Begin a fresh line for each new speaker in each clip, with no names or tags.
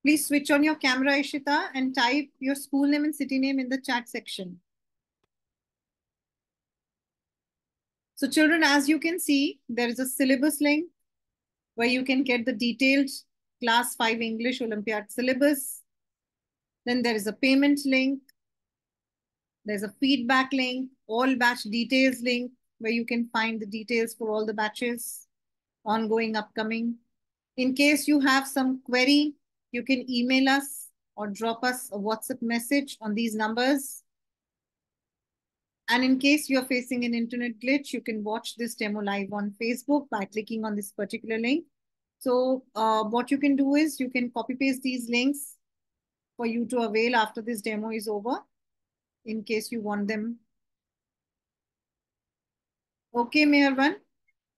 Please switch on your camera, Ishita, and type your school name and city name in the chat section. So children, as you can see, there is a syllabus link where you can get the detailed class 5 English Olympiad syllabus. Then there is a payment link. There's a feedback link, all batch details link, where you can find the details for all the batches, ongoing, upcoming. In case you have some query, you can email us or drop us a WhatsApp message on these numbers. And in case you're facing an internet glitch, you can watch this demo live on Facebook by clicking on this particular link. So what you can do is you can copy paste these links for you to avail after this demo is over, in case you want them. Okay, Meherban.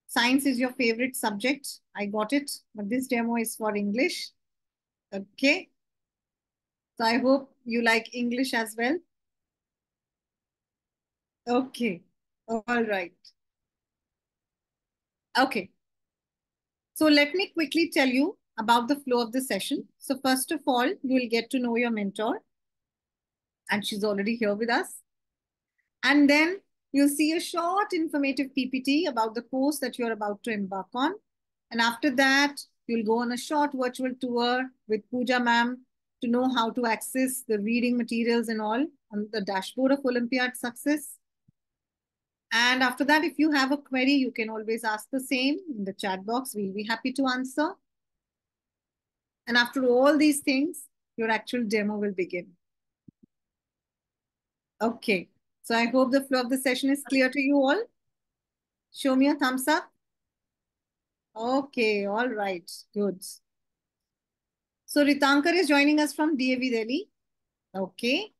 Science is your favorite subject. I got it. But this demo is for English. Okay. So I hope you like English as well. Okay. All right. Okay. So let me quickly tell you about the flow of the session. So first of all, you will get to know your mentor. And she's already here with us. And then you'll see a short informative PPT about the course that you're about to embark on. And after that, you'll go on a short virtual tour with Pooja ma'am to know how to access the reading materials and all on the dashboard of Olympiad success. And after that, if you have a query, you can always ask the same in the chat box. We'll be happy to answer. And after all these things, your actual demo will begin. Okay. So I hope the flow of the session is clear to you all. Show me a thumbs up. Okay, all right, good. So Ritankar is joining us from DAV Delhi. Okay,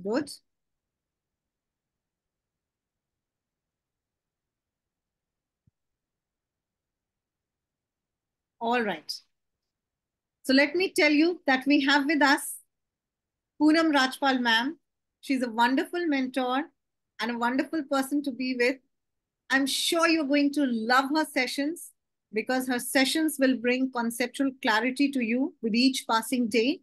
good. All right. So let me tell you that we have with us Poonam Rajpal ma'am. She's a wonderful mentor and a wonderful person to be with. I'm sure you're going to love her sessions because her sessions will bring conceptual clarity to you with each passing day.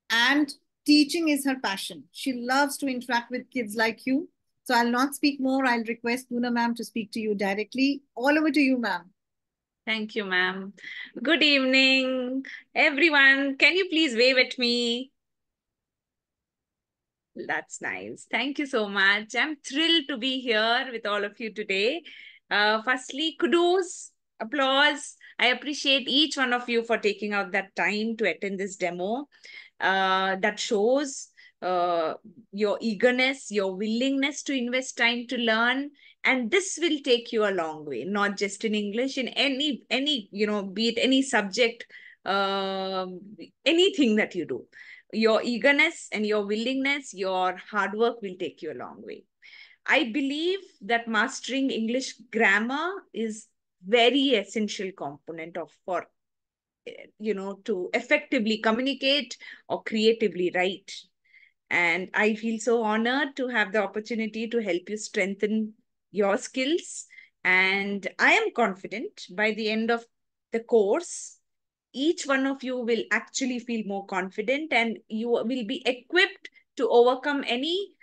And teaching is her passion. She loves to interact with kids like you. So I'll not speak more. I'll request Poonam ma'am to speak to you directly. All over to you, ma'am.
Thank you, ma'am. Good evening, everyone. Can you please wave at me? That's nice. Thank you so much. I'm thrilled to be here with all of you today. Firstly, kudos, applause. I appreciate each one of you for taking out that time to attend this demo. That shows your eagerness, your willingness to invest time to learn, and this will take you a long way. Not just in English, in any be it any subject, anything that you do. Your eagerness and your willingness, your hard work will take you a long way. I believe that mastering English grammar is very essential component of for to effectively communicate or creatively write. And I feel so honored to have the opportunity to help you strengthen your skills. And I am confident by the end of the course, each one of you will actually feel more confident and you will be equipped to overcome any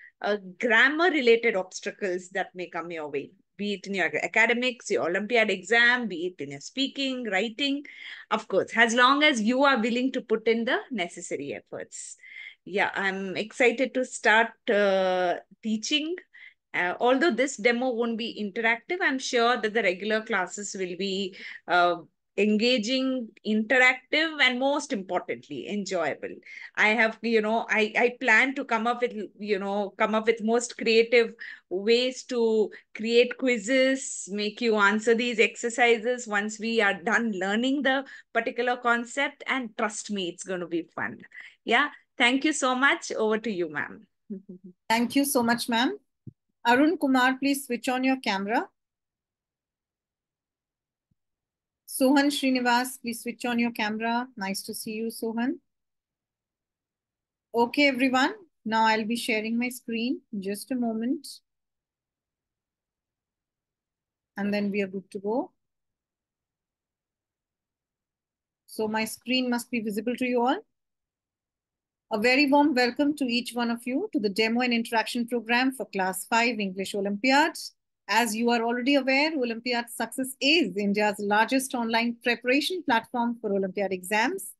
grammar related obstacles that may come your way, be it in your academics, your Olympiad exam, be it in your speaking, writing, of course, as long as you are willing to put in the necessary efforts. Yeah, I'm excited to start teaching. Although this demo won't be interactive, I'm sure that the regular classes will be engaging, interactive, and most importantly, enjoyable. I have, I plan to come up with most creative ways to create quizzes, make you answer these exercises once we are done learning the particular concept. And trust me, it's going to be fun. Yeah. Thank you so much. Over to you, ma'am.
Thank you so much, ma'am. Arun Kumar, please switch on your camera. Sohan Srinivas, please switch on your camera. Nice to see you, Sohan. Okay, everyone. Now I'll be sharing my screen. Just a moment. And then we are good to go. So my screen must be visible to you all. A very warm welcome to each one of you to the demo and interaction program for Class 5 English Olympiad. As you are already aware, Olympiad Success is India's largest online preparation platform for Olympiad exams.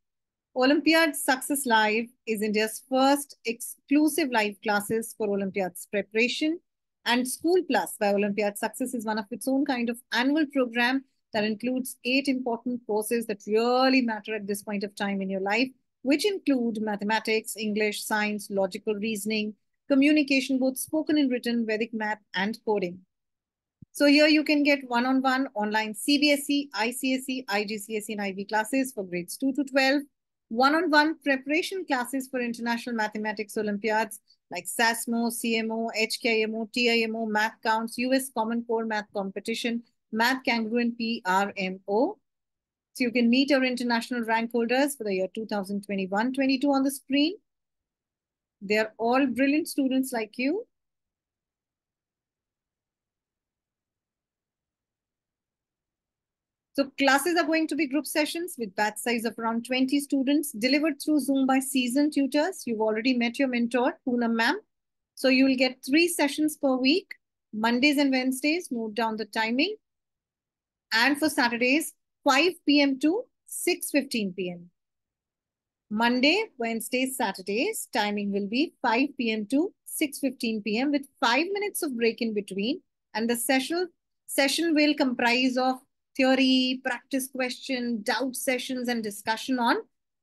Olympiad Success Live is India's first exclusive live classes for Olympiad's preparation. And School Plus by Olympiad Success is one of its own kind of annual program that includes 8 important courses that really matter at this point of time in your life, which include mathematics, English, science, logical reasoning, communication, both spoken and written, Vedic math, and coding. So here you can get one-on-one online CBSE, ICSE, IGCSE, and IB classes for grades 2 to 12, one-on-one preparation classes for international mathematics Olympiads like SASMO, CMO, HKMO, TIMO, Math Counts, US Common Core Math Competition, Math Kangaroo, and PRMO. So you can meet our international rank holders for the year 2021-22 on the screen. They're all brilliant students like you. So classes are going to be group sessions with batch size of around 20 students delivered through Zoom by seasoned tutors. You've already met your mentor, Poonam ma'am. So you will get 3 sessions per week, Mondays and Wednesdays, note down the timing. And for Saturdays, 5 p.m. to 6:15 p.m. Monday, Wednesdays, Saturdays, timing will be 5 p.m. to 6:15 p.m. with 5 minutes of break in between. And the session will comprise of theory, practice question, doubt sessions, and discussion on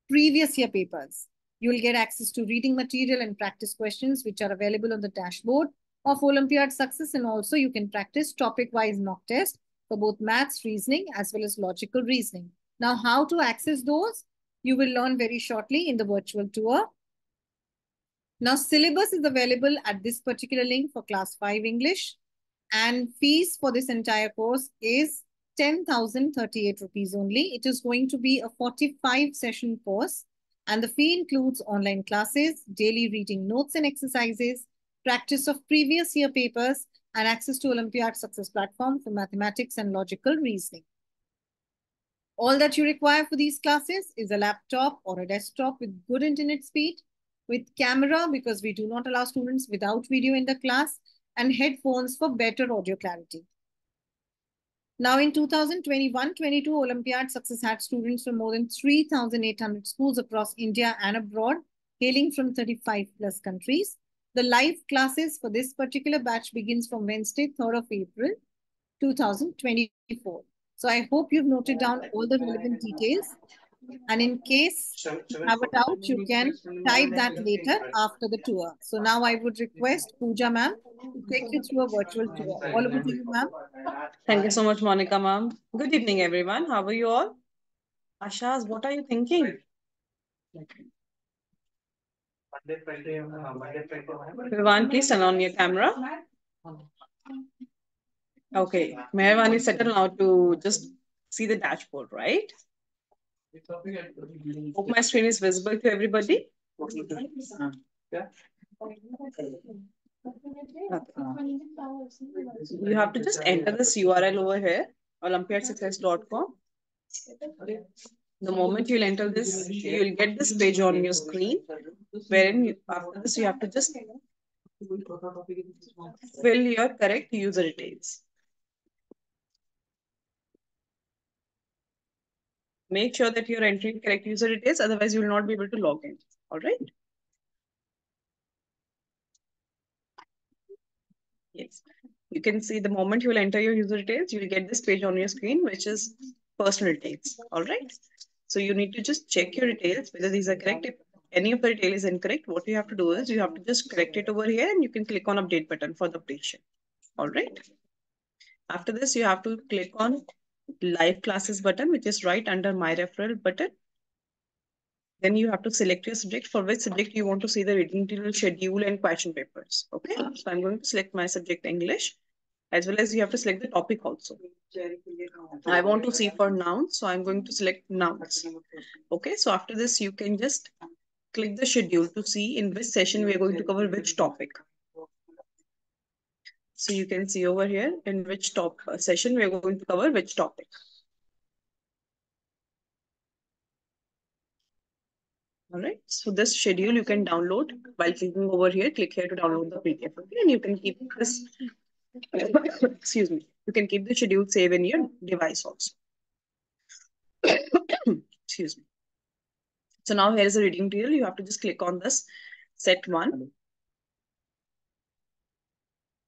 previous year papers. You will get access to reading material and practice questions, which are available on the dashboard of Olympiad Success. And also you can practice topic-wise mock test for both maths, reasoning, as well as logical reasoning. Now, how to access those? You will learn very shortly in the virtual tour. Now, syllabus is available at this particular link for Class 5 English. And fees for this entire course is 10,038 rupees only. It is going to be a 45 session course. And the fee includes online classes, daily reading notes and exercises, practice of previous year papers, and access to Olympiad Success Platform for mathematics and logical reasoning. All that you require for these classes is a laptop or a desktop with good internet speed, with camera because we do not allow students without video in the class, and headphones for better audio clarity. Now in 2021-22, Olympiad Success had students from more than 3,800 schools across India and abroad, hailing from 35 plus countries. The live classes for this particular batch begins from Wednesday, 3rd of April, 2024. So I hope you've noted down all the relevant details. And in case you have a doubt, you can type that later after the tour. So now I would request Pooja ma'am to take you through a virtual tour. All over to you, ma'am.
Thank you so much, Monica ma'am. Good evening, everyone. How are you all? Ashaz, what are you thinking? Everyone, please turn on your camera. Okay, Meherwan is settled now to just see the dashboard, right? Hope my screen is visible to everybody. You have to just enter this URL over here, olympiadsuccess.com. The moment you'll enter this, you'll get this page on your screen, wherein after this you have to just fill your correct user details. Make sure that you're entering correct user details, otherwise you will not be able to log in. All right. Yes. You can see the moment you will enter your user details, you will get this page on your screen, which is personal details. All right. So you need to just check your details, whether these are correct. If any of the detail is incorrect, what you have to do is you have to just correct it over here and you can click on update button for the updation. All right. After this, you have to click on live classes button, which is right under my referral button. Then you have to select your subject, for which subject you want to see the reading material, schedule, and question papers. Okay, so I'm going to select my subject English, as well as you have to select the topic also. I want to see for nouns, so I'm going to select nouns. Okay, so after this, you can just click the schedule to see in which session we are going to cover which topic. So you can see over here in which session we are going to cover which topic. All right. So this schedule you can download while clicking over here. Click here to download the PDF. Okay, and you can keep this. Excuse me. You can keep the schedule save in your device also. Excuse me. So now here is a reading material. You have to just click on this set 1.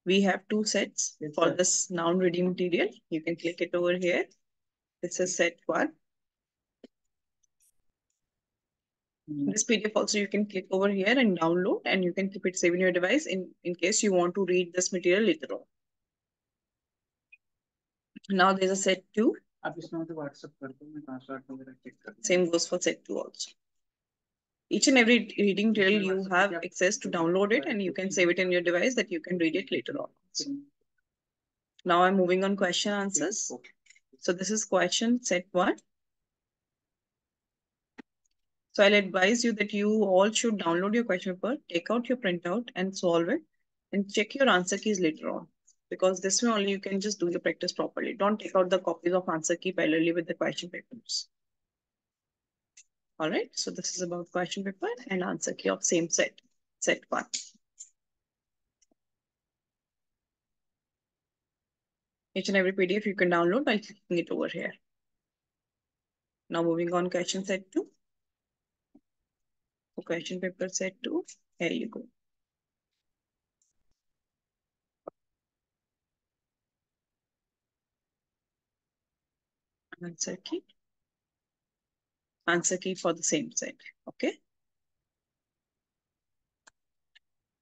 We have 2 sets for this noun reading material. You can click it over here. It says set 1. This PDF also you can click over here and download, and you can keep it saved in your device in case you want to read this material later on. Now there's a set 2. Same goes for set 2 also. Each and every reading material you have access to download it, and you can save it in your device that you can read it later on. Now I'm moving on question answers. So this is question set 1. So I'll advise you that you all should download your question paper, take out your printout and solve it, and check your answer keys later on. Because this way only you can just do your practice properly. Don't take out the copies of answer key parallelly with the question papers. All right, so this is about question paper and answer key of same set 1. Each and every PDF you can download by clicking it over here. Now moving on question set 2. So question paper set 2, here you go. Answer key for the same set. Okay.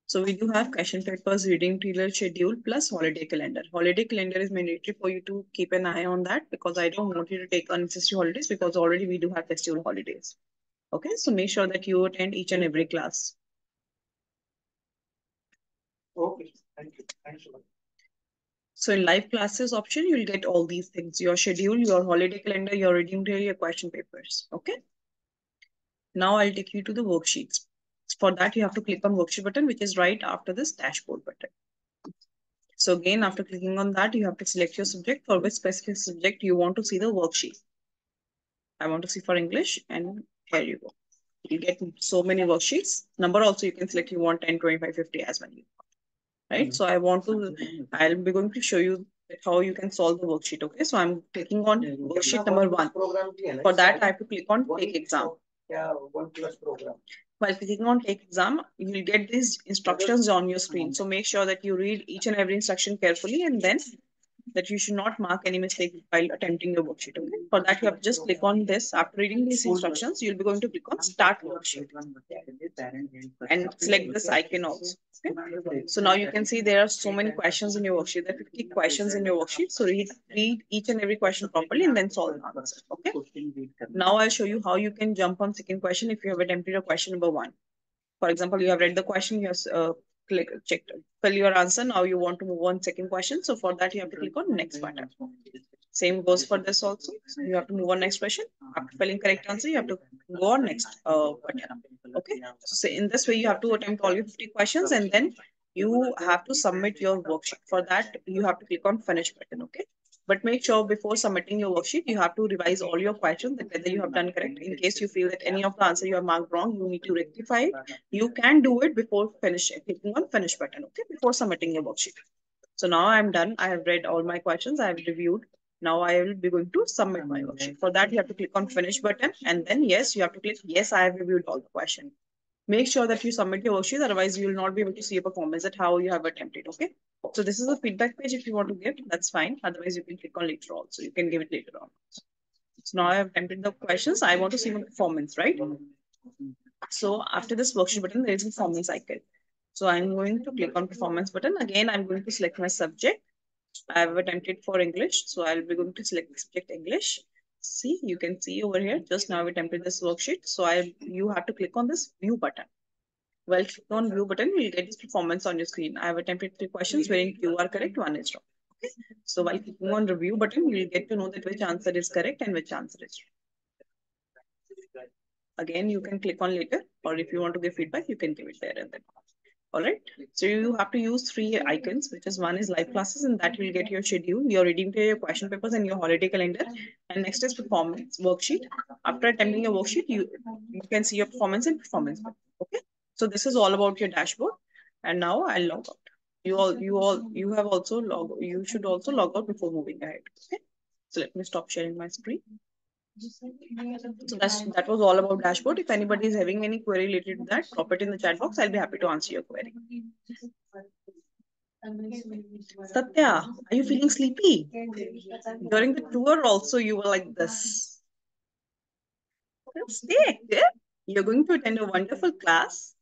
So we do have question papers, reading material schedule plus holiday calendar. Holiday calendar is mandatory for you to keep an eye on that because I don't want you to take unnecessary holidays because already we do have festival holidays. Okay, so make sure that you attend each and every class. Okay, thank you. Thanks a lot. So in live classes option, you'll get all these things, your schedule, your holiday calendar, your reading material, your question papers. Okay. Now I'll take you to the worksheets. For that, you have to click on worksheet button, which is right after this dashboard button. So again, after clicking on that, you have to select your subject for which specific subject you want to see the worksheet. I want to see for English, and here you go. You get so many worksheets. Number also you can select, you want 10, 25, 50 as many. Right? So I'll be going to show you how you can solve the worksheet. Okay, so I'm clicking on worksheet number 1. For that, I have to click on take exam. While clicking on take exam, you'll get these instructions on your screen. So make sure that you read each and every instruction carefully, and then that you should not mark any mistake while attempting your worksheet. Okay. For that, you have to just click on this. After reading these instructions, you'll be going to click on start worksheet and select this icon also. Okay. So now you can see there are so many questions in your worksheet. There are 50 questions in your worksheet. So read each and every question properly and then solve the answer. Okay. Now I'll show you how you can jump on second question if you have attempted a question number 1. For example, you have read the question, you have fill your answer. Now you want to move on second question. So for that, you have to click on next button. Same goes for this also. You have to move on next question. After filling correct answer, you have to go on next button. Okay. So in this way, you have to attempt all your 50 questions and then you have to submit your worksheet. For that, you have to click on finish button. Okay. But make sure before submitting your worksheet, you have to revise all your questions that whether you have done correct. In case you feel that any of the answer you have marked wrong, you need to rectify it. You can do it before clicking on finish button. Okay. Before submitting your worksheet. So now I'm done. I have read all my questions. I have reviewed. Now I will be going to submit my worksheet. For that, you have to click on finish button and then yes, you have to click yes, I have reviewed all the questions. Make sure that you submit your worksheet. Otherwise, you will not be able to see your performance at how you have attempted. Okay. So this is a feedback page. If you want to give, that's fine. Otherwise, you can click on later on. So you can give it later on. So now I have attempted the questions. I want to see my performance, right? So after this worksheet button, there is a performance icon. So I'm going to click on performance button. Again, I'm going to select my subject. I have attempted for English. So I'll be going to select subject English. See, you can see over here, just now I've attempted this worksheet. So you have to click on this view button. Well, click on view button, you'll get this performance on your screen. I have attempted 3 questions wherein 2 are correct, 1 is wrong. Okay. So while clicking on review button, you'll get to know that which answer is correct and which answer is wrong. Again, you can click on later, or if you want to give feedback, you can give it there and then. All right. So you have to use three icons, which is one is live classes, and that will get your schedule, your reading day, your question papers, and your holiday calendar. And next is performance worksheet. After attempting your worksheet, you can see your performance and performance. Okay. So this is all about your dashboard. And now I'll log out. You have also you should also log out before moving ahead. Okay. So let me stop sharing my screen. So that was all about dashboard. If anybody is having any query related to that, drop it in the chat box. I'll be happy to answer your query. Satya, are you feeling sleepy? During the tour also you were like this. Stay active. You're going to attend a wonderful class.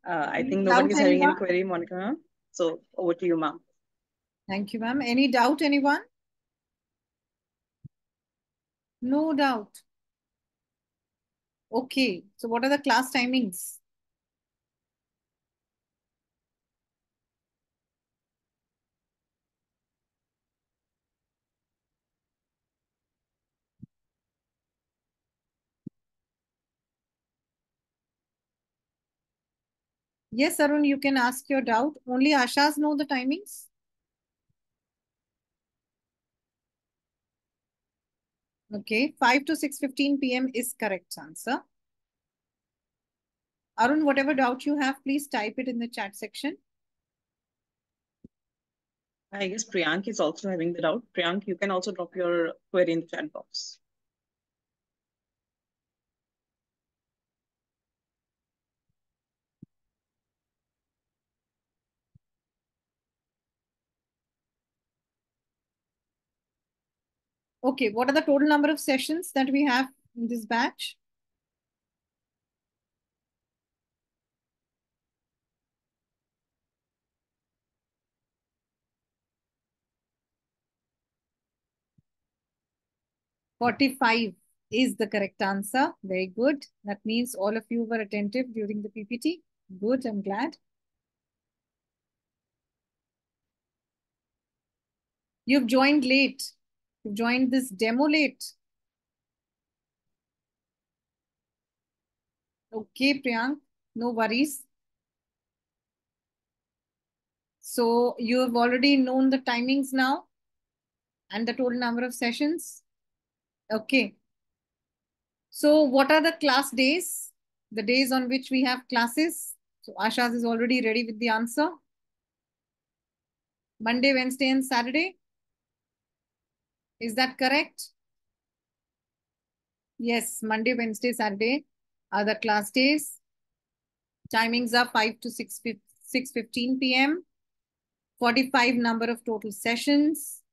I think nobody's having any query, Monica. So over to you, ma'am.
Thank you, ma'am. Any doubt, anyone? No doubt. Okay. So what are the class timings? Yes, Arun, you can ask your doubt. Only Ashas know the timings. Okay, 5 to 6:15 p.m. is correct answer. Arun, whatever doubt you have, please type it in the chat section.
I guess Priyank is also having the doubt. Priyank, you can also drop your query in the chat box.
Okay, what are the total number of sessions that we have in this batch? "45" is the correct answer. Very good. That means all of you were attentive during the PPT. Good, I'm glad. You've joined late. You've joined this demo late. Okay, Priyank, no worries. So you have already known the timings now and the total number of sessions. Okay. So what are the class days? The days on which we have classes. So Asha's is already ready with the answer. Monday, Wednesday, and Saturday. Is that correct? Yes, Monday, Wednesday, Saturday are the class days. Timings are 5 to 6:15 p.m. 45 number of total sessions.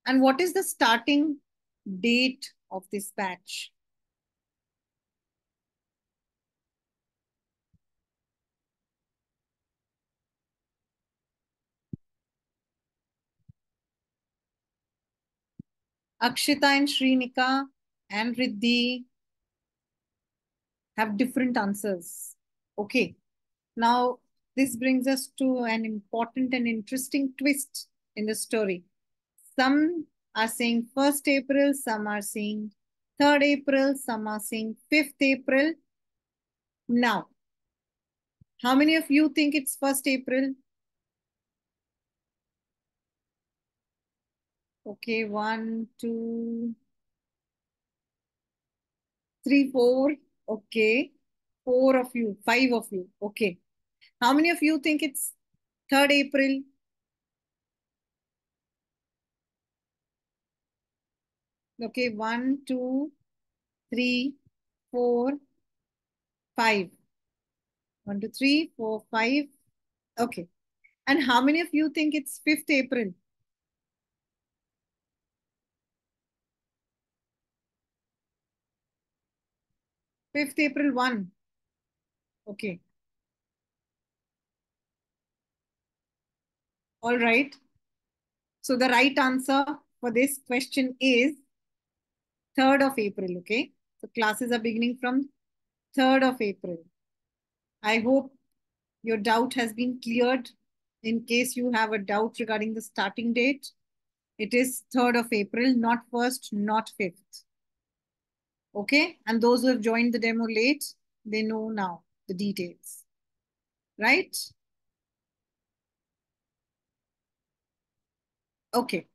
And what is the starting date of this batch? Akshita and Shrinika and Riddhi have different answers. Okay. Now, this brings us to an important and interesting twist in the story. Some are saying 1st April, some are saying 3rd April, some are saying 5th April. Now, how many of you think it's 1st April? Okay, 1, 2, 3, 4. Okay, 4 of you, 5 of you. Okay. How many of you think it's 3rd April? Okay, 1, 2, 3, 4, 5. 1, 2, 3, 4, 5. Okay. And how many of you think it's 5th April? Fifth April 1. Okay. All right. So the right answer for this question is 3rd of April. Okay. So classes are beginning from 3rd of April. I hope your doubt has been cleared. In case you have a doubt regarding the starting date, it is 3rd of April, not 1st, not 5th. Okay. And those who have joined the demo late, they know now the details, right? Okay.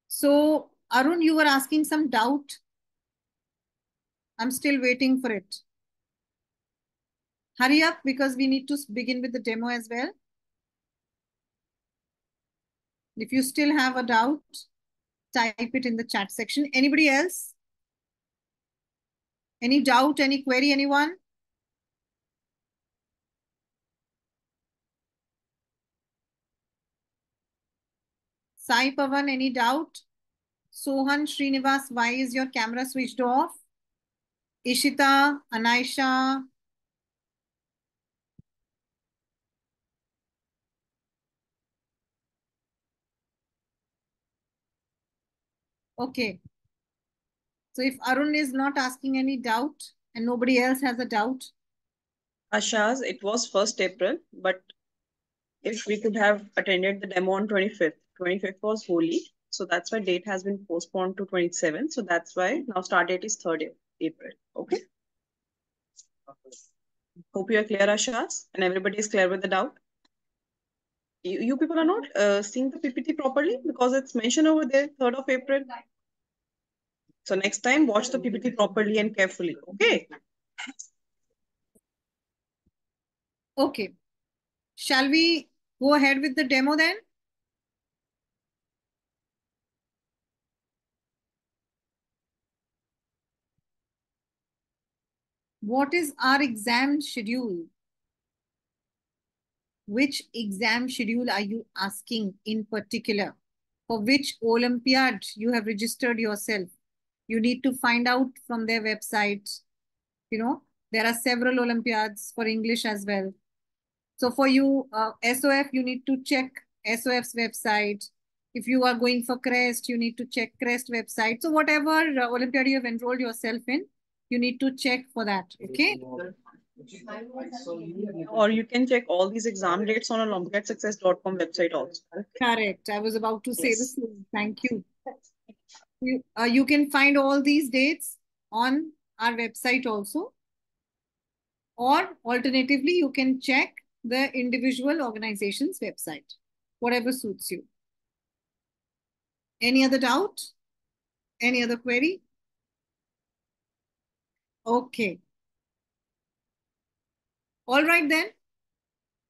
So, Arun, you were asking some doubt. I'm still waiting for it. Hurry up because we need to begin with the demo as well. If you still have a doubt, type it in the chat section. Anybody else? Any doubt, any query, anyone? Sai Pavan, any doubt? Sohan Srinivas, why is your camera switched off? Ishita, Anaisha. Okay. So if Arun is not asking any doubt and nobody else has a doubt.
Ashaz, it was 1st April, but if we could have attended the demo on 25th. 25th was Holi, so that's why date has been postponed to 27th. So that's why now start date is 3rd April. Okay. Hope you are clear, Ashaz, and everybody is clear with the doubt. You people are not seeing the PPT properly because it's mentioned over there, 3rd of April. So next time, watch the PPT properly and carefully. Okay.
Okay. Shall we go ahead with the demo then? What is our exam schedule? Which exam schedule are you asking in particular? For which Olympiad you have registered yourself? You need to find out from their website. You know, there are several Olympiads for English as well. So for you, SOF, you need to check SOF's website. If you are going for CREST, you need to check CREST website. So whatever Olympiad you have enrolled yourself in, you need to check for that. Okay.
Or you can check all these exam dates on olympiadsuccess.com website also.
Correct. I was about to say the
Yes.
same. Thank you. You can find all these dates on our website also. Or alternatively, you can check the individual organization's website, whatever suits you. Any other doubt? Any other query? Okay. All right then.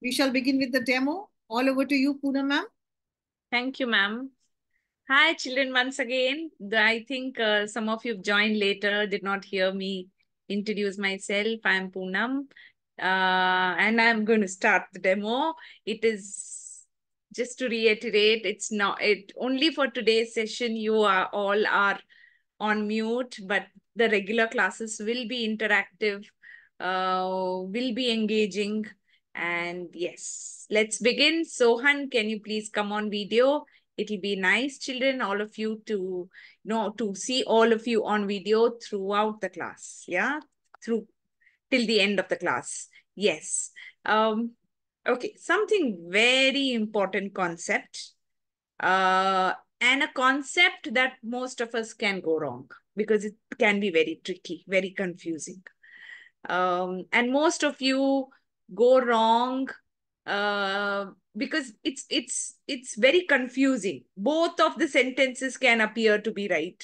We shall begin with the demo. All over to you, Poonam ma'am.
Thank you, ma'am. Hi, children, once again. I think some of you joined later, did not hear me introduce myself. I'm Poonam, and I'm going to start the demo. It is, just to reiterate, it's not, it only for today's session, you are all are on mute, but the regular classes will be interactive, will be engaging. And yes, let's begin. Sohan, can you please come on video? It'll be nice, children, all of you to know, to see all of you on video throughout the class. Yeah, through till the end of the class. Yes. Okay, something very important concept. And a concept that most of us can go wrong because it can be very tricky, very confusing. And most of you go wrong because it's very confusing. Both of the sentences can appear to be right,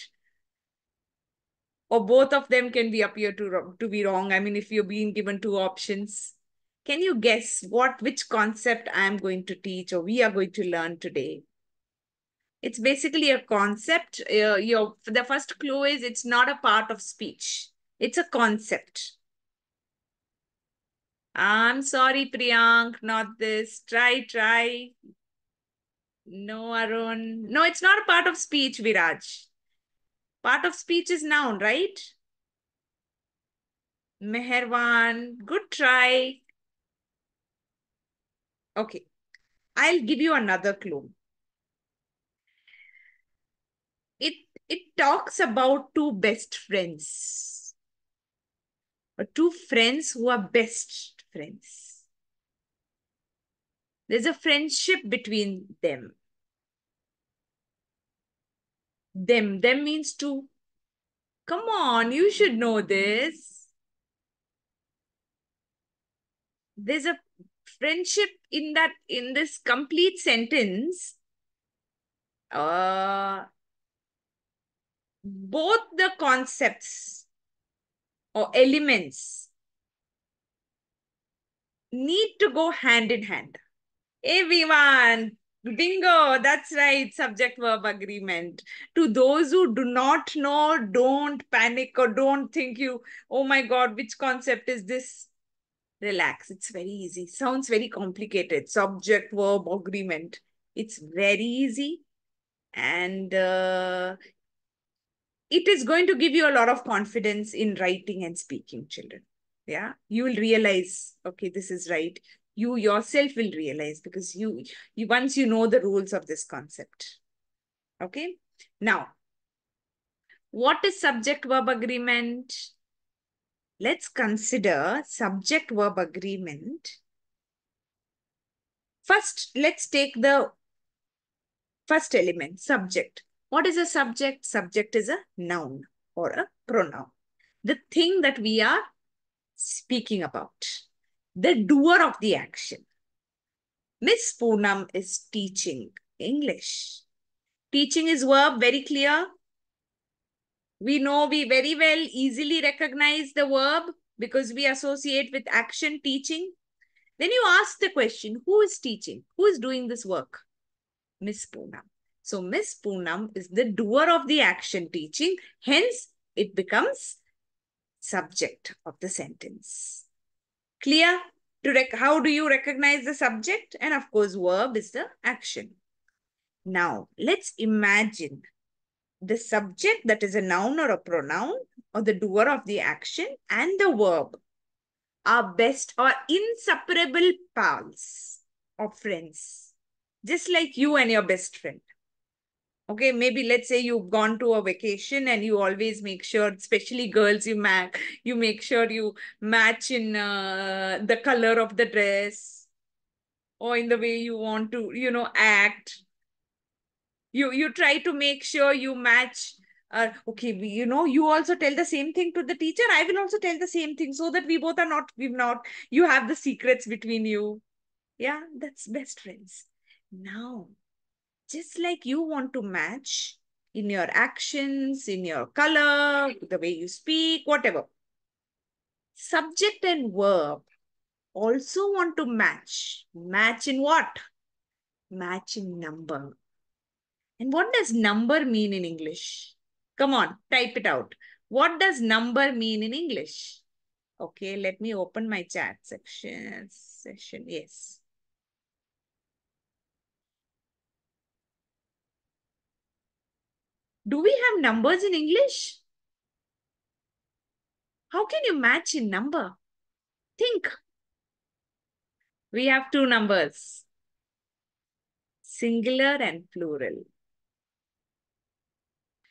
or both of them can be appear to be wrong. I mean, if you're being given two options, can you guess which concept I am going to teach or we are going to learn today? It's basically a concept. The first clue is it's not a part of speech. It's a concept. I'm sorry, Priyank, not this. Try. No, Arun. No, it's not a part of speech, Viraj. Part of speech is noun, right? Meherwan, good try. Okay, I'll give you another clue. It it talks about two best friends. Or two friends who are best friends. There's a friendship between them. Them means two. Come on, you should know this. There's a friendship in this complete sentence. Both the concepts or elements need to go hand in hand. Everyone, bingo, that's right, subject verb agreement. To those who do not know, don't panic or don't think oh my God, which concept is this? Relax, it's very easy. Sounds very complicated. Subject verb agreement. It's very easy. And it is going to give you a lot of confidence in writing and speaking, children. Yeah, you will realize, okay, this is right. You yourself will realize because you once you know the rules of this concept. Okay. Now, what is subject verb agreement? Let's consider subject verb agreement. First, let's take the first element, subject. What is a subject? Subject is a noun or a pronoun. The thing that we are speaking about. The doer of the action. Miss Poonam is teaching English. Teaching is verb, very clear. We know we very well easily recognize the verb because we associate with action, teaching. Then you ask the question, who is teaching? Who is doing this work? Miss Poonam. So Miss Poonam is the doer of the action, teaching. Hence, it becomes subject of the sentence. Clear? How do you recognize the subject? And of course, verb is the action. Now, let's imagine the subject, that is a noun or a pronoun, or the doer of the action, and the verb are best or inseparable pals or friends. Just like you and your best friend. Okay, maybe let's say you've gone to a vacation and you always make sure, especially girls, you make sure you match in the color of the dress or in the way you want to, act. You try to make sure you match. Okay, you also tell the same thing to the teacher. I will also tell the same thing so that we both are you have the secrets between you. Yeah, that's best friends. Now, just like you want to match in your actions, in your color, the way you speak, whatever. Subject and verb also want to match. Match in what? Match in number. And what does number mean in English? Come on, type it out. What does number mean in English? Okay, let me open my chat section. Yes. Do we have numbers in English? How can you match in number? Think. We have two numbers. Singular and plural.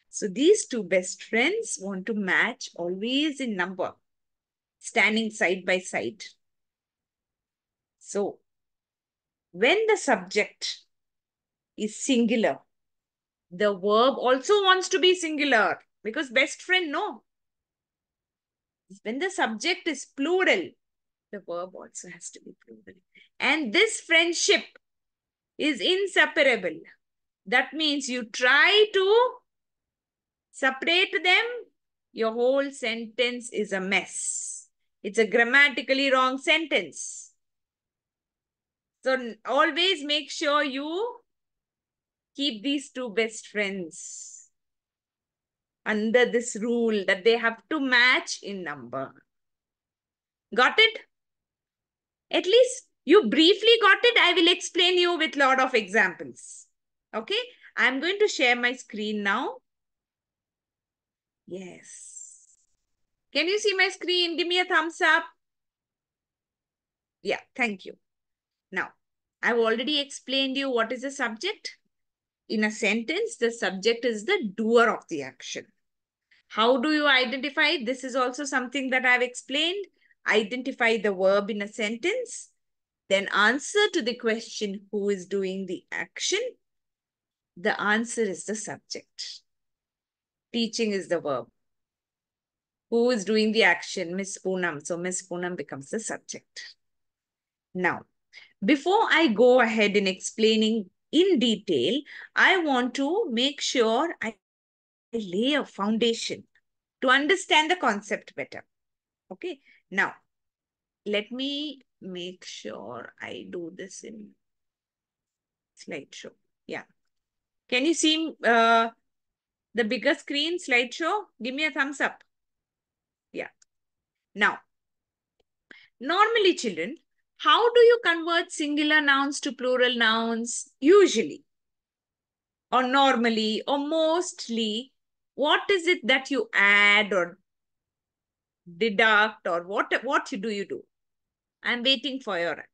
So these two best friends want to match always in number, standing side by side. So when the subject is singular, the verb also wants to be singular because best friend, no. When the subject is plural, the verb also has to be plural. And this friendship is inseparable. That means you try to separate them, your whole sentence is a mess. It's a grammatically wrong sentence. So always make sure you keep these two best friends under this rule that they have to match in number. Got it? At least you briefly got it. I will explain you with a lot of examples. Okay? I'm going to share my screen now. Yes. Can you see my screen? Give me a thumbs up. Yeah, thank you. Now, I've already explained you what is the subject. In a sentence, the subject is the doer of the action. How do you identify? This is also something that I've explained. Identify the verb in a sentence. Then answer to the question, who is doing the action? The answer is the subject. Teaching is the verb. Who is doing the action? Miss Poonam. So Miss Poonam becomes the subject. Now, before I go ahead in explaining in detail, I want to make sure I lay a foundation to understand the concept better. Okay. Now, let me make sure I do this in slideshow. Yeah. Can you see the bigger screen slideshow? Give me a thumbs up. Yeah. Now, normally children, how do you convert singular nouns to plural nouns? Usually, or normally, or mostly, what is it that you add or deduct, or what do you do? I'm waiting for your.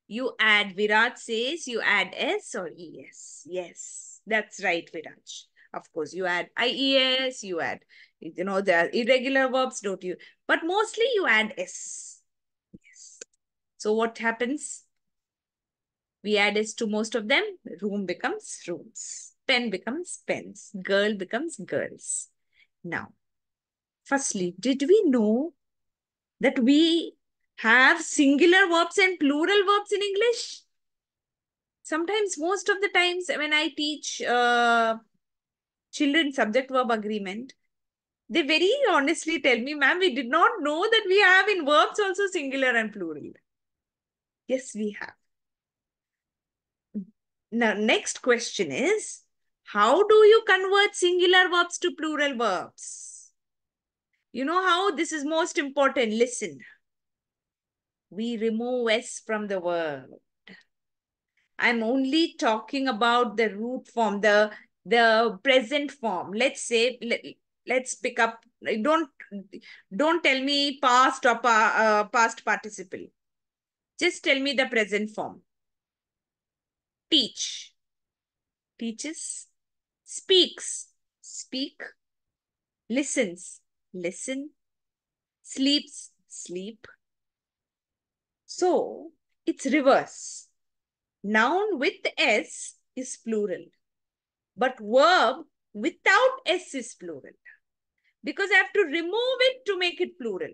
You add, Virat says, you add S or ES. Yes, that's right, Viraj. Of course, you add IES, you add, the irregular verbs, don't you? But mostly you add S. Yes. So what happens? We add S to most of them. Room becomes rooms. Pen becomes pens. Girl becomes girls. Now, firstly, did we know that we have singular verbs and plural verbs in English? Sometimes, most of the times when I teach children subject-verb agreement, they very honestly tell me, ma'am, we did not know that we have in verbs also singular and plural. Yes, we have. Now, next question is, how do you convert singular verbs to plural verbs? You know how? This is most important. Listen. We remove S from the word. I'm only talking about the root form, the present form. Let's say, let's pick up. Don't tell me past or past participle. Just tell me the present form. Teach, teaches. Speaks, speak. Listens, listen. Sleeps, sleep. So it's reverse. Noun with S is plural, but verb without S is plural, because I have to remove it to make it plural.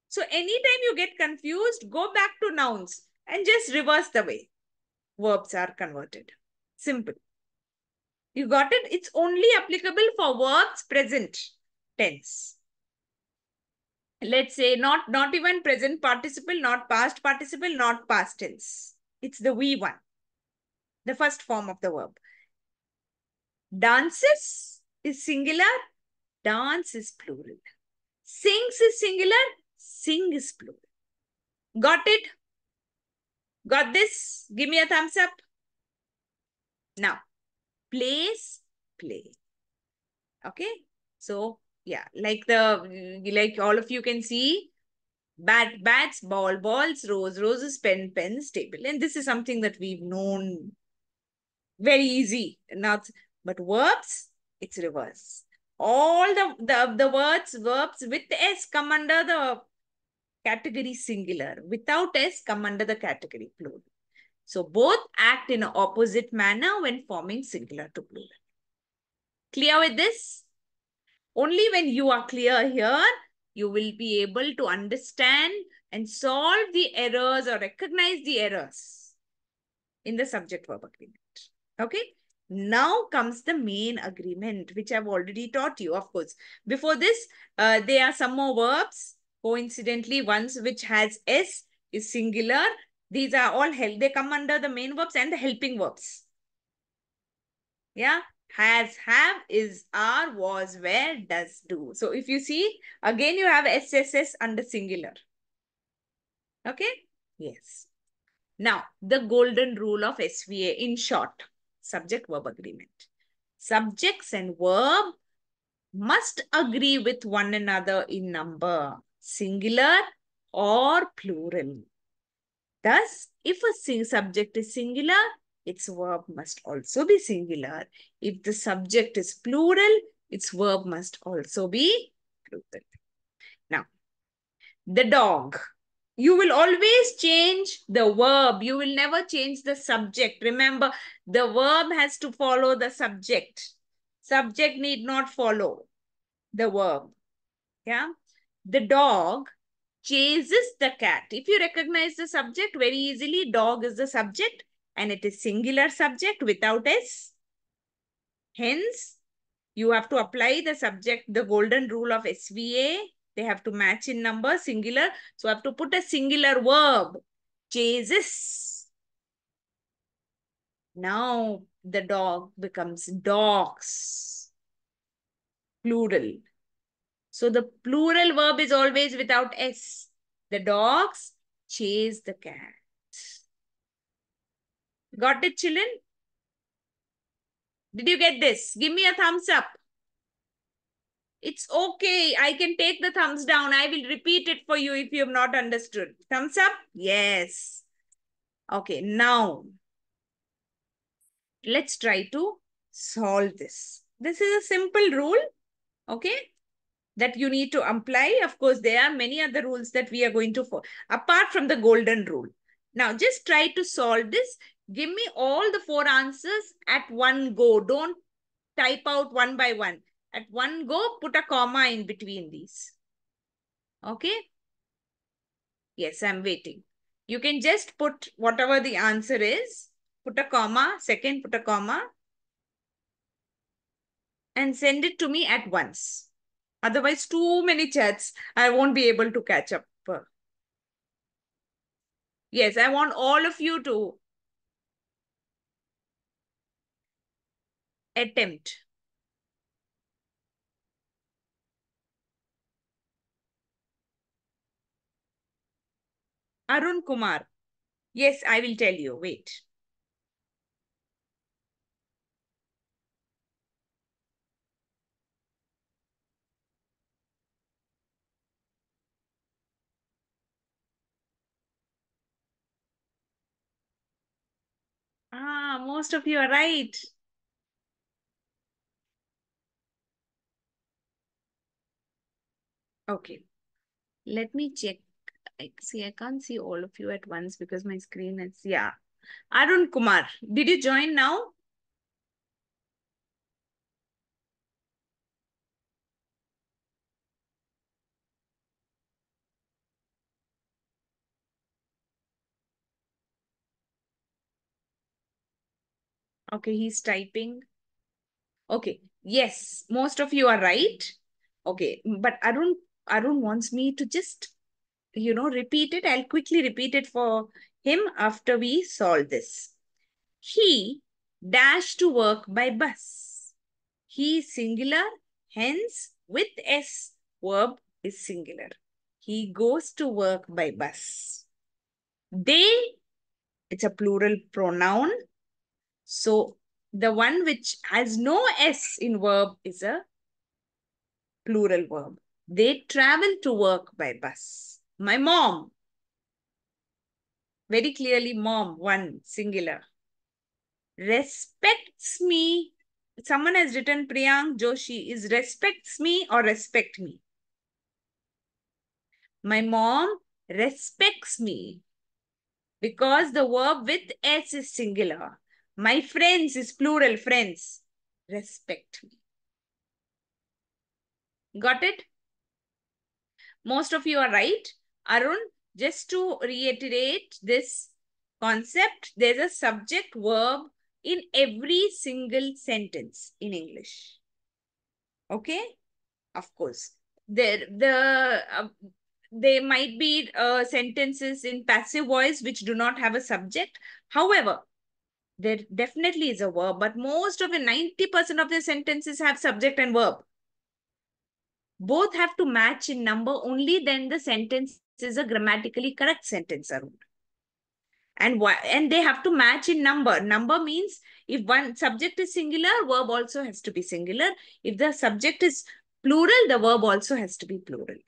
So anytime you get confused, go back to nouns and just reverse the way verbs are converted. Simple. You got it? It's only applicable for verbs present tense. Let's say not even present participle, not past participle, not past tense. It's the V one, the first form of the verb. Dances is singular, dance is plural. Sings is singular, sing is plural. Got it? Got this? Give me a thumbs up. Now, plays, play. Okay? So, yeah, like all of you can see, bats, balls, roses, pens, table. And this is something that we've known very easy. But verbs, it's reverse. All the verbs with S come under the category singular. Without S come under the category plural. So both act in an opposite manner when forming singular to plural. Clear with this? Only when you are clear here, you will be able to understand and solve the errors or recognize the errors in the subject-verb agreement. Okay? Now comes the main agreement, which I've already taught you, of course. Before this, there are some more verbs. Coincidentally, ones which has S is singular. These are all they come under the main verbs and the helping verbs. Yeah? Has, have, is, are, was, were, does, do. So if you see, again you have SSS under singular. Okay? Yes. Now, the golden rule of SVA in short, subject-verb agreement. Subjects and verb must agree with one another in number, singular or plural. Thus, if a subject is singular, its verb must also be singular. If the subject is plural, its verb must also be plural. Now, the dog. You will always change the verb. You will never change the subject. Remember, the verb has to follow the subject. Subject need not follow the verb. Yeah. The dog chases the cat. If you recognize the subject very easily, dog is the subject and it is singular subject without S. Hence, you have to apply the subject, the golden rule of SVA. They have to match in number, singular. So I have to put a singular verb. Chases. Now the dog becomes dogs. Plural. So the plural verb is always without S. The dogs chase the cat. Got it, children? Did you get this? Give me a thumbs up. It's okay. I can take the thumbs down. I will repeat it for you if you have not understood. Thumbs up? Yes. Okay, now let's try to solve this. This is a simple rule, okay, that you need to apply. Of course, there are many other rules that we are going to follow, apart from the golden rule. Now, just try to solve this. Give me all the 4 answers at one go. Don't type out one by one. At one go, put a comma in between these. Okay? Yes, I'm waiting. You can just put whatever the answer is. Put a comma, second put a comma. And send it to me at once. Otherwise, too many chats. I won't be able to catch up. Yes, I want all of you to attempt. Arun Kumar. Yes, I will tell you. Wait. Ah, most of you are right. Okay. Let me check. I can't see all of you at once because my screen is, yeah. Arun Kumar, did you join now? Okay, he's typing. Okay, yes, most of you are right. Okay, but Arun wants me to just, repeat it. I'll quickly repeat it for him after we solve this. He dashed to work by bus. He is singular, hence with S, verb is singular. He goes to work by bus. They, it's a plural pronoun. So the one which has no S in verb is a plural verb. They travel to work by bus. My mom, very clearly mom, one, singular. Respects me. Someone has written Priyank Joshi. Is respects me or respect me? My mom respects me because the verb with S is singular. My friends is plural, friends. Respect me. Got it? Most of you are right. Arun, just to reiterate this concept, there's a subject verb in every single sentence in English. Okay? Of course. There might be sentences in passive voice which do not have a subject. However, there definitely is a verb, but most of the 90% of the sentences have subject and verb. Both have to match in number, only then the sentence is a grammatically correct sentence, Arun. And they have to match in number. Number means if one subject is singular, verb also has to be singular. If the subject is plural, the verb also has to be plural.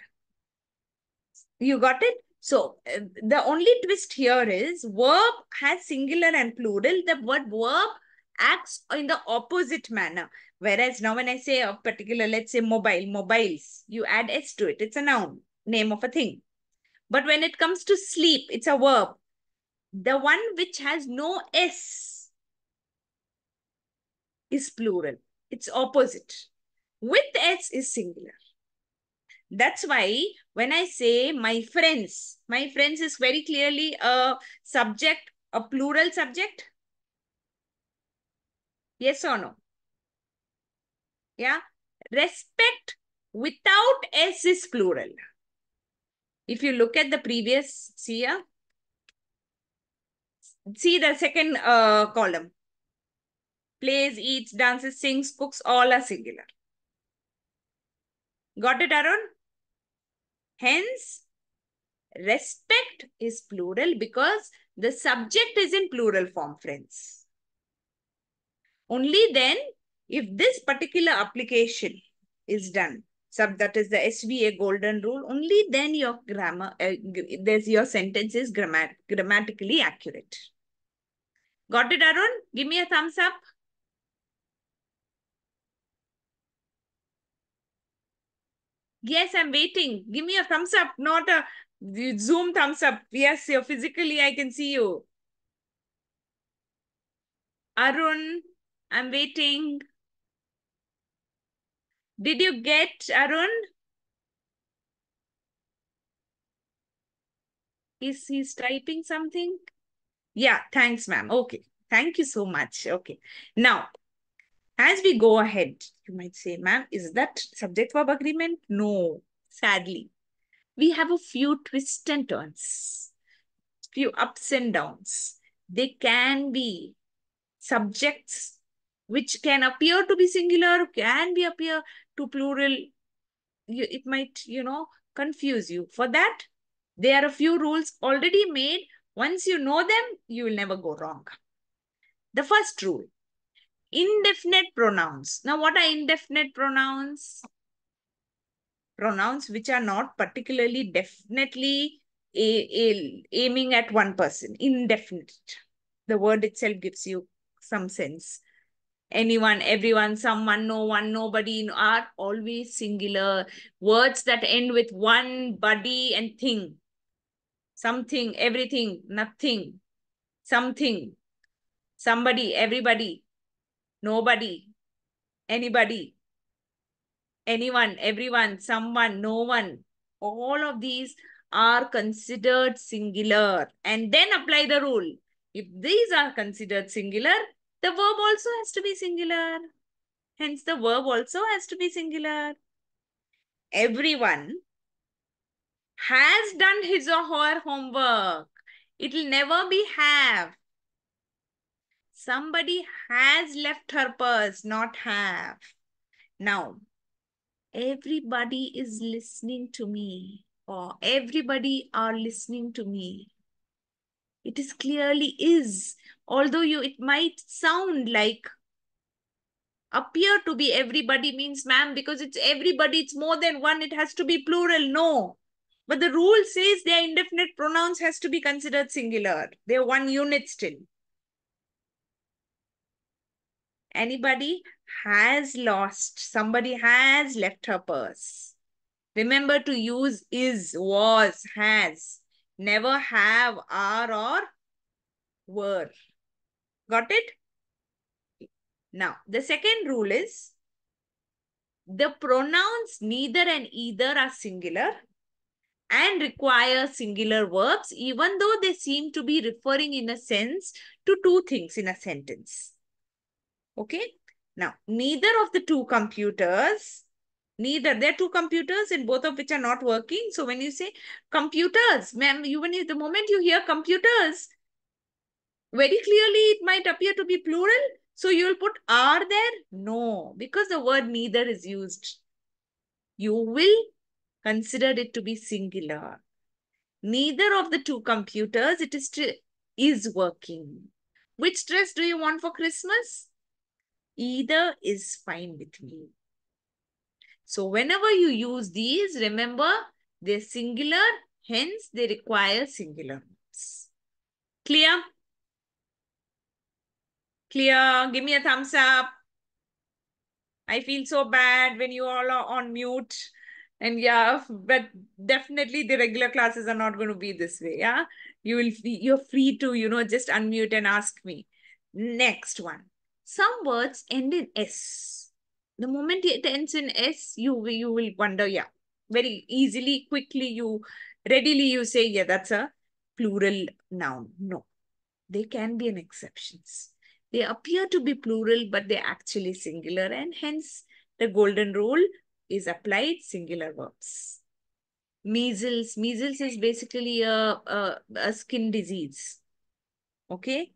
You got it? So the only twist here is verb has singular and plural. The word verb acts in the opposite manner. Whereas now when I say a particular, let's say mobile, mobiles, you add S to it. It's a noun, name of a thing. But when it comes to sleep, it's a verb. The one which has no S is plural. It's opposite. With S is singular. That's why when I say my friends is very clearly a subject, a plural subject. Yes or no? Yeah. Respect without S is plural. If you look at the previous, see the second column. Plays, eats, dances, sings, cooks, all are singular. Got it, Arun? Hence, respect is plural because the subject is in plural form, friends. Only then, if this particular application is done, that is the SVA golden rule, only then your grammar, your sentence is grammatically accurate. Got it, Arun? Give me a thumbs up. Yes, I'm waiting. Give me a thumbs up, not a Zoom thumbs up. Yes, physically I can see you. Arun, I'm waiting. Did you get Arun? He's typing something? Yeah, thanks, ma'am. Okay. Thank you so much. Okay. Now, as we go ahead, you might say, ma'am, is that subject verb agreement? No, sadly. We have a few twists and turns, few ups and downs. They can be subjects which can appear to be singular, can be appear to plural. It might, confuse you. For that, there are a few rules already made. Once you know them, you will never go wrong. The first rule, indefinite pronouns. Now, what are indefinite pronouns? Pronouns which are not particularly definitely aiming at one person. Indefinite. The word itself gives you some sense. Anyone, everyone, someone, no one, nobody are always singular. Words that end with one, body, and thing. Something, everything, nothing, something, somebody, everybody, nobody, anybody, anyone, everyone, someone, no one. All of these are considered singular. And then apply the rule. If these are considered singular, the verb also has to be singular. Hence, the verb also has to be singular. Everyone has done his or her homework. It will never be have. Somebody has left her purse, not have. Now, everybody is listening to me, or everybody are listening to me. It is clearly is, although it might sound like appear to be everybody means, ma'am, because it's everybody, it's more than one, it has to be plural. No. But the rule says their indefinite pronouns has to be considered singular. They're one unit still. Anybody has lost. Somebody has left her purse. Remember to use is, was, has. Never have, are, or were. Got it? Now, the second rule is the pronouns neither and either are singular and require singular verbs, even though they seem to be referring in a sense to two things in a sentence. Okay? Now, neither of the two computers, there are two computers and both of which are not working. So when you say computers, ma'am, the moment you hear computers, very clearly it might appear to be plural. So you'll put are there? No, because the word neither is used. You will consider it to be singular. Neither of the two computers, is working. Which dress do you want for Christmas? Either is fine with me. So whenever you use these, remember they're singular, hence they require singular verbs. Clear? Clear? Give me a thumbs up. I feel so bad when you all are on mute. And yeah, but definitely the regular classes are not going to be this way. Yeah, you're free to just unmute and ask me. Next one. Some words end in S. The moment it ends in S, you will wonder, yeah, very easily, quickly, readily you say, yeah, that's a plural noun. No, they can be an exceptions. They appear to be plural, but they're actually singular, and hence the golden rule is applied singular verbs. Measles. Measles is basically a skin disease. Okay?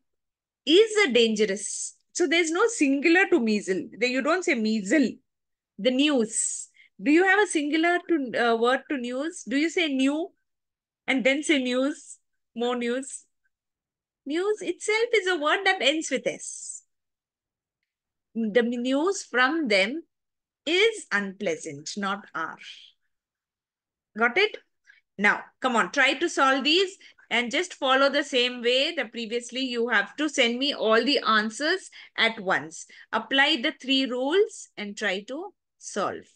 Is a dangerous. So there's no singular to measles. You don't say measle. The news. Do you have a singular to word to news? Do you say new and then say news? More news? News itself is a word that ends with S. The news from them is unpleasant, not R. Got it? Now, come on, try to solve these and just follow the same way that previously you have to send me all the answers at once. Apply the 3 rules and try to solve.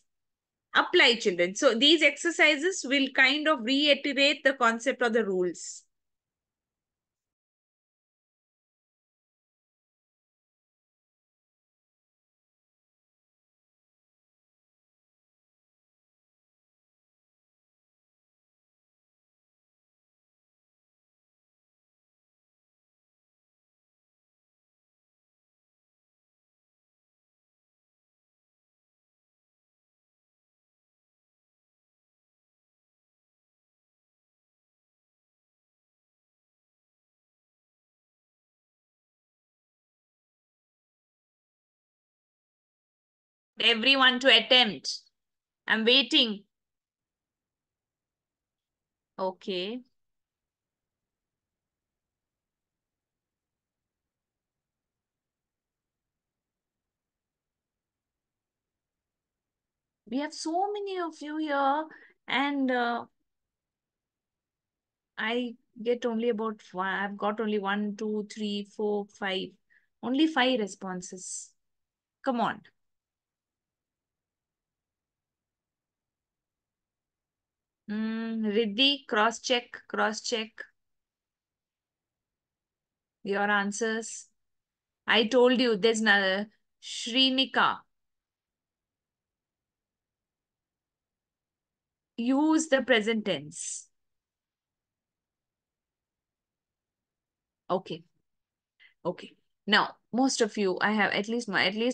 Apply, children. So these exercises will kind of reiterate the concept of the rules. Everyone to attempt. I'm waiting. Okay. We have so many of you here, and I get only about 5. I've got only 1, 2, 3, 4, 5. Only 5 responses. Come on. Riddhi, cross-check, cross-check your answers. I told you there's no Shrinika. Use the present tense. Okay. Okay. Now, most of you, I have at least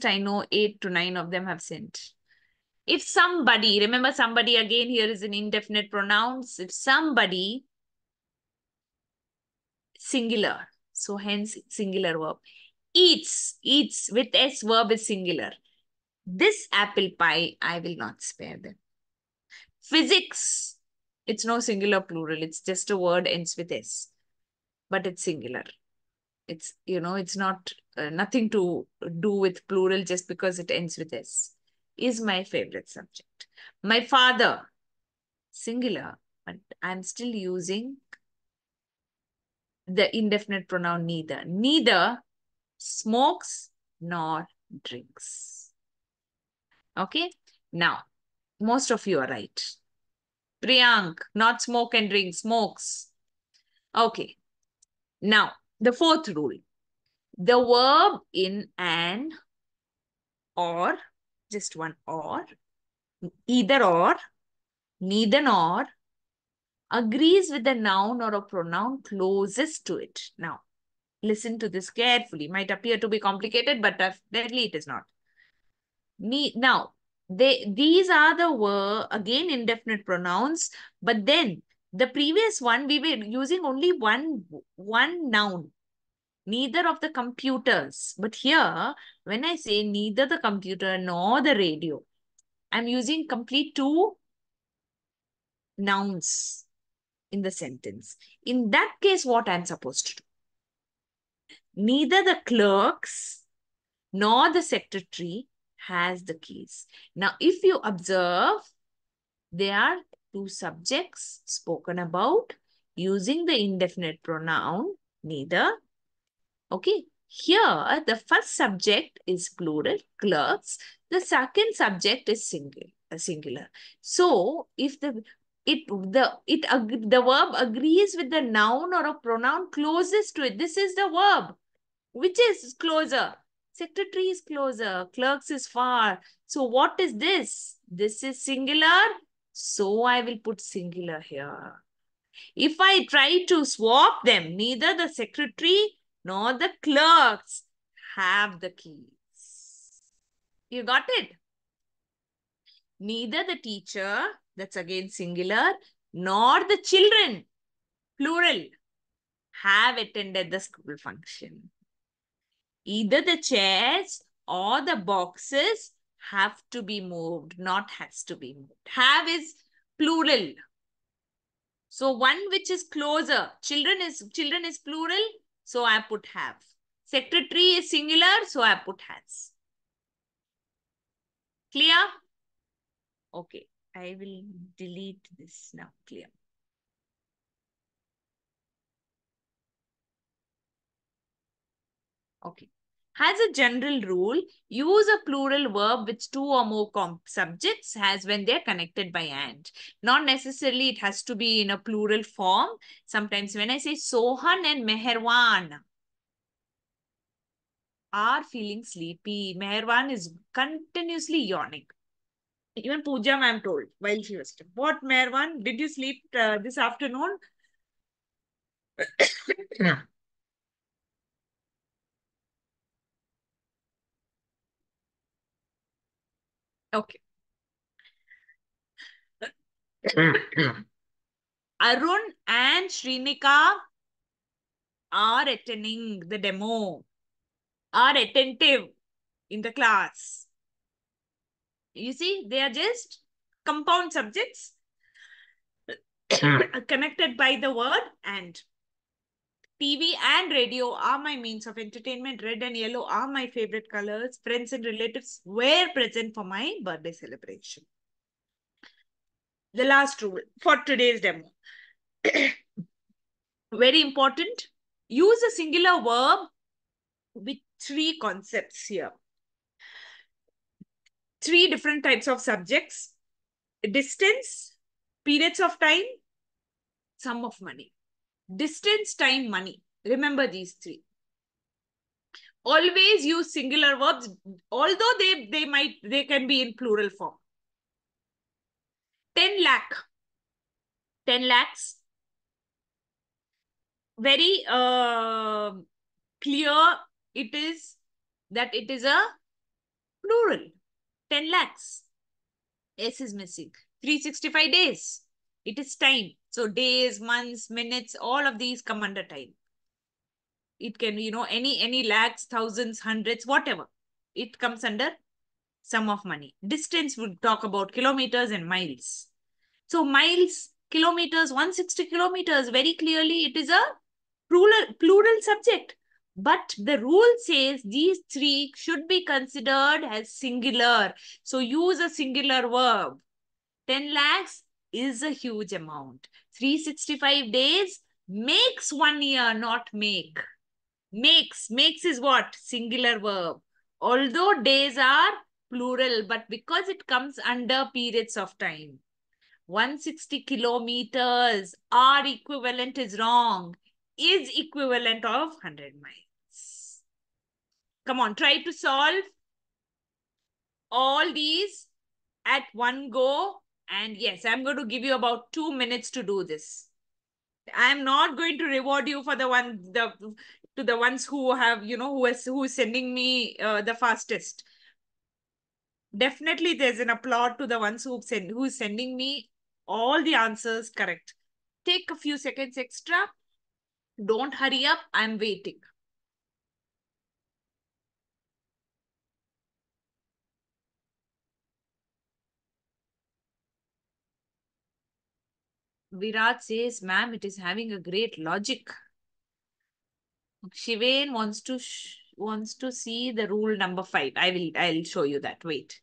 I know 8 to 9 of them have sent. If somebody, remember somebody again here is an indefinite pronouns. If somebody, singular. So hence singular verb. Eats with S verb is singular. This apple pie, I will not spare them. Physics, it's no singular plural. It's just a word ends with S, but it's singular. It's, it's not nothing to do with plural just because it ends with S. Is my favorite subject. My father, singular, but I'm still using the indefinite pronoun neither. Neither smokes nor drinks. Okay? Now, most of you are right. Priyank, not smoke and drink, smokes. Okay. Now, the 4th rule. The verb in an or, just one or, either or, neither nor, agrees with the noun or a pronoun closest to it. Now, listen to this carefully. Might appear to be complicated, but definitely it is not. Now, these are again indefinite pronouns, but then the previous one we were using only one noun, neither of the computers. But here, when I say neither the computer nor the radio, I'm using complete 2 nouns in the sentence. In that case, what I'm supposed to do? Neither the clerks nor the secretary has the keys. Now, if you observe, there are 2 subjects spoken about using the indefinite pronoun neither. Okay. Here, the first subject is plural, clerks. The second subject is singular. So, if the verb agrees with the noun or a pronoun closest to it, this is the verb. Which is closer? Secretary is closer. Clerks is far. So what is this? This is singular. So I will put singular here. If I try to swap them, neither the secretary nor the clerks have the keys. You got it? Neither the teacher, that's again singular, nor the children, plural, have attended the school function. Either the chairs or the boxes have to be moved, not has to be moved. Have is plural. So one which is closer, children is plural, so I put have. Secretary is singular, so I put has. Clear? Okay, I will delete this now. Clear. Okay. Has a general rule, use a plural verb with two or more subjects as when they're connected by and. Not necessarily it has to be in a plural form. Sometimes when I say Sohan and Meherwan are feeling sleepy, Meherwan is continuously yawning. Even Pooja ma'am told while she was, what Meherwan, did you sleep this afternoon? Okay. Arun and Shrinika are attending the demo, are attentive in the class. You see, they are just compound subjects connected by the word and. TV and radio are my means of entertainment. Red and yellow are my favorite colors. Friends and relatives were present for my birthday celebration. The last rule for today's demo. Very important. Use a singular verb with three concepts here. Three different types of subjects: distance, periods of time, sum of money. Distance, time, money. Remember these three. Always use singular verbs, although they can be in plural form. 10 lakh. 10 lakhs. Very clear it is that it is a plural. 10 lakhs. S is missing. 365 days. It is time. So days, months, minutes, all of these come under time. It can be, any lakhs, thousands, hundreds, whatever. It comes under sum of money. Distance would talk about kilometers and miles. So miles, kilometers, 160 kilometers, very clearly it is a plural subject. But the rule says these three should be considered as singular. So use a singular verb. 10 lakhs is a huge amount. 365 days makes 1 year, not make. Makes is what? Singular verb. Although days are plural, but because it comes under periods of time. 160 kilometers are equivalent is wrong. Is equivalent of 100 miles. Come on, try to solve all these at one go. And yes, I'm going to give you about 2 minutes to do this. I'm not going to reward you for the ones who have, who is sending me the fastest. Definitely there's an applaud to the ones who is sending me all the answers correct. Take a few seconds extra. Don't hurry up. I'm waiting. Virat says, ma'am, it is having a great logic. Shivain wants to see the rule number 5. I'll show you that. Wait.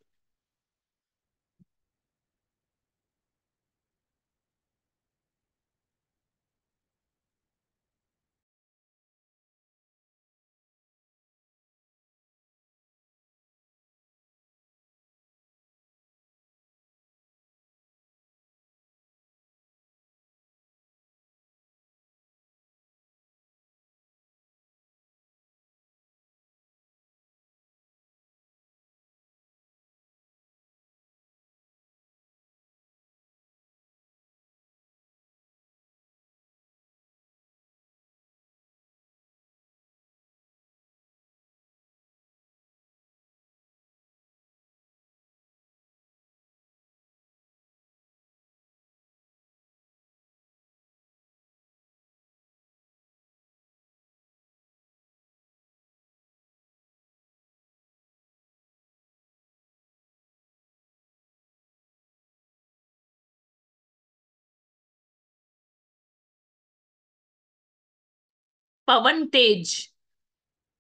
Pavan Tej,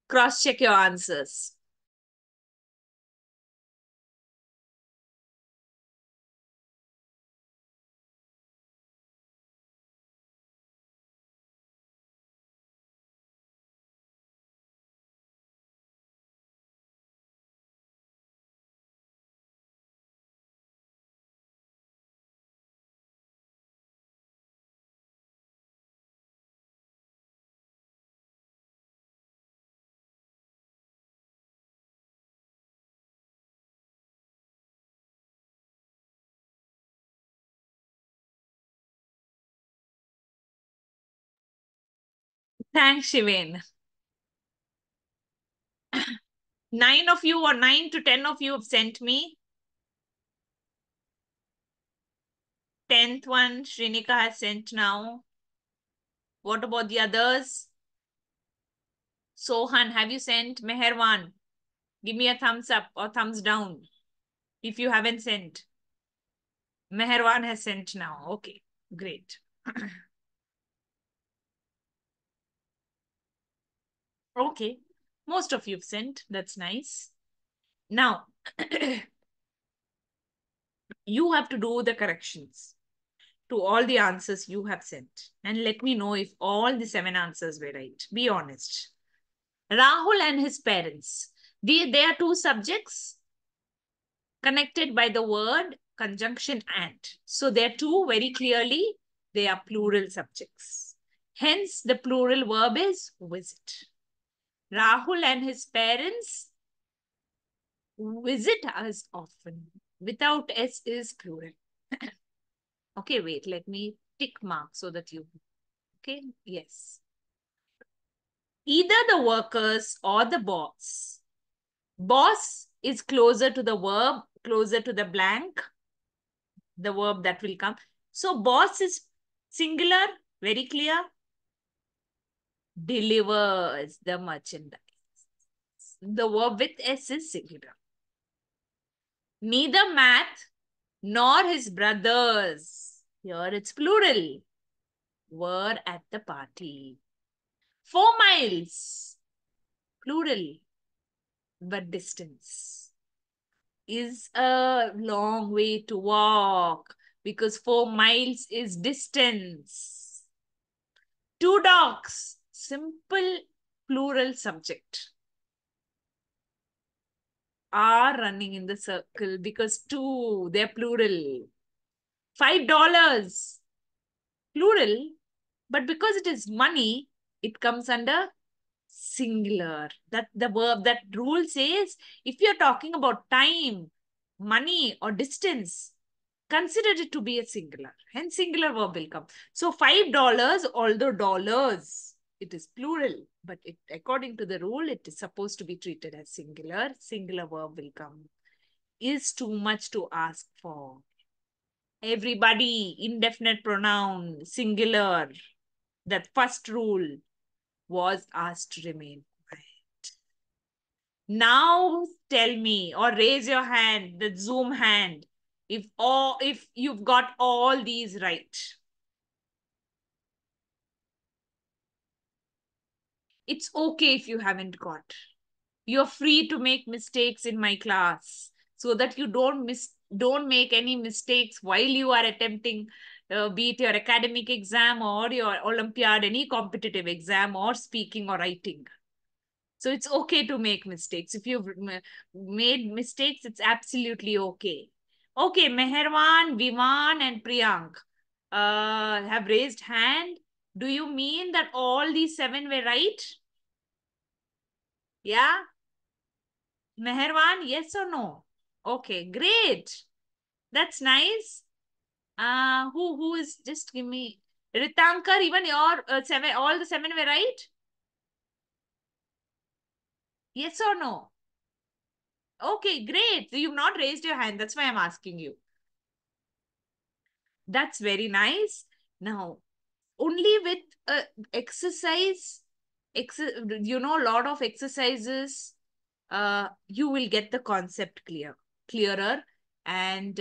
cross-check your answers. Thanks, Shiven. 9 of you or 9 to 10 of you have sent me. 10th one, Shrinika has sent now. What about the others? Sohan, have you sent? Meherwan, give me a thumbs up or thumbs down if you haven't sent. Meherwan has sent now. Okay, great. Okay, most of you have sent. That's nice. Now, you have to do the corrections to all the answers you have sent. And let me know if all the 7 answers were right. Be honest. Rahul and his parents. They are 2 subjects connected by the word conjunction and. So they are 2 very clearly, they are plural subjects. Hence, the plural verb is visit. Rahul and his parents visit us often. Without S is plural. Okay, wait, let me tick mark so that you, okay, yes. Either the workers or the boss. Boss is closer to the verb, closer to the blank, the verb that will come. So boss is singular, very clear. Delivers the merchandise. The verb with S is singular. Neither math nor his brothers, here it's plural, were at the party. 4 miles, plural, but distance is a long way to walk because 4 miles is distance. 2 dogs, simple plural subject, are running in the circle because 2, they're plural. $5, plural, but because it is money, it comes under singular. That the verb, that rule says, if you're talking about time, money, or distance, consider it to be a singular. Hence, singular verb will come. So $5, although dollars, it is plural, but it, according to the rule, it is supposed to be treated as singular. Singular verb will come. Is too much to ask for. Everybody, indefinite pronoun, singular. That first rule was asked to remain quiet. Now tell me or raise your hand, the Zoom hand, if you've got all these right. It's okay if you haven't got. You're free to make mistakes in my class so that you don't make any mistakes while you are attempting, be it your academic exam or your Olympiad, any competitive exam or speaking or writing. So it's okay to make mistakes. If you've made mistakes, it's absolutely okay. Okay, Meherwan, Vivan, and Priyank have raised hand. Do you mean that all these 7 were right? Yeah? Meherwan, yes or no? Okay, great. That's nice. Who is, just give me, Ritankar, even your 7, all the 7 were right? Yes or no? Okay, great. You've not raised your hand. That's why I'm asking you. That's very nice. Now, only with exercise, a lot of exercises, you will get the concept clearer. And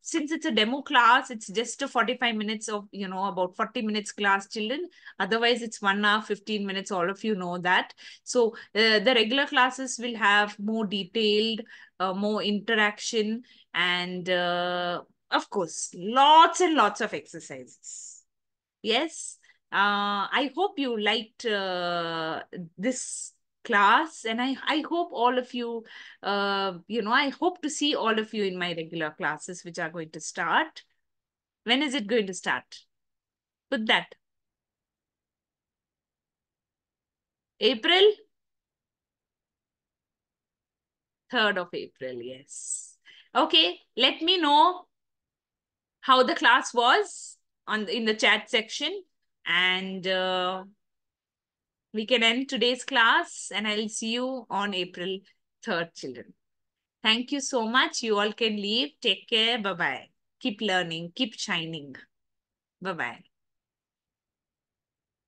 since it's a demo class, it's just a 45 minutes of, about 40 minutes class, children. Otherwise, it's 1 hour, 15 minutes. All of you know that. So the regular classes will have more detailed, more interaction, and of course, lots and lots of exercises. Yes. I hope you liked this class, and I hope all of you, I hope to see all of you in my regular classes, which are going to start. When is it going to start? Put that. April? 3rd of April, yes. Okay, let me know how the class was in the chat section, and we can end today's class, and I'll see you on April 3rd, children. Thank you so much. You all can leave. Take care. Bye-bye. Keep learning. Keep shining. Bye-bye.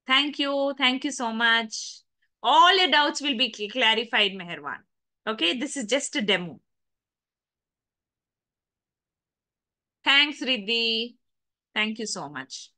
Thank you. Thank you so much. All your doubts will be clarified, Meherwan. Okay, this is just a demo. Thanks, Riddhi. Thank you so much.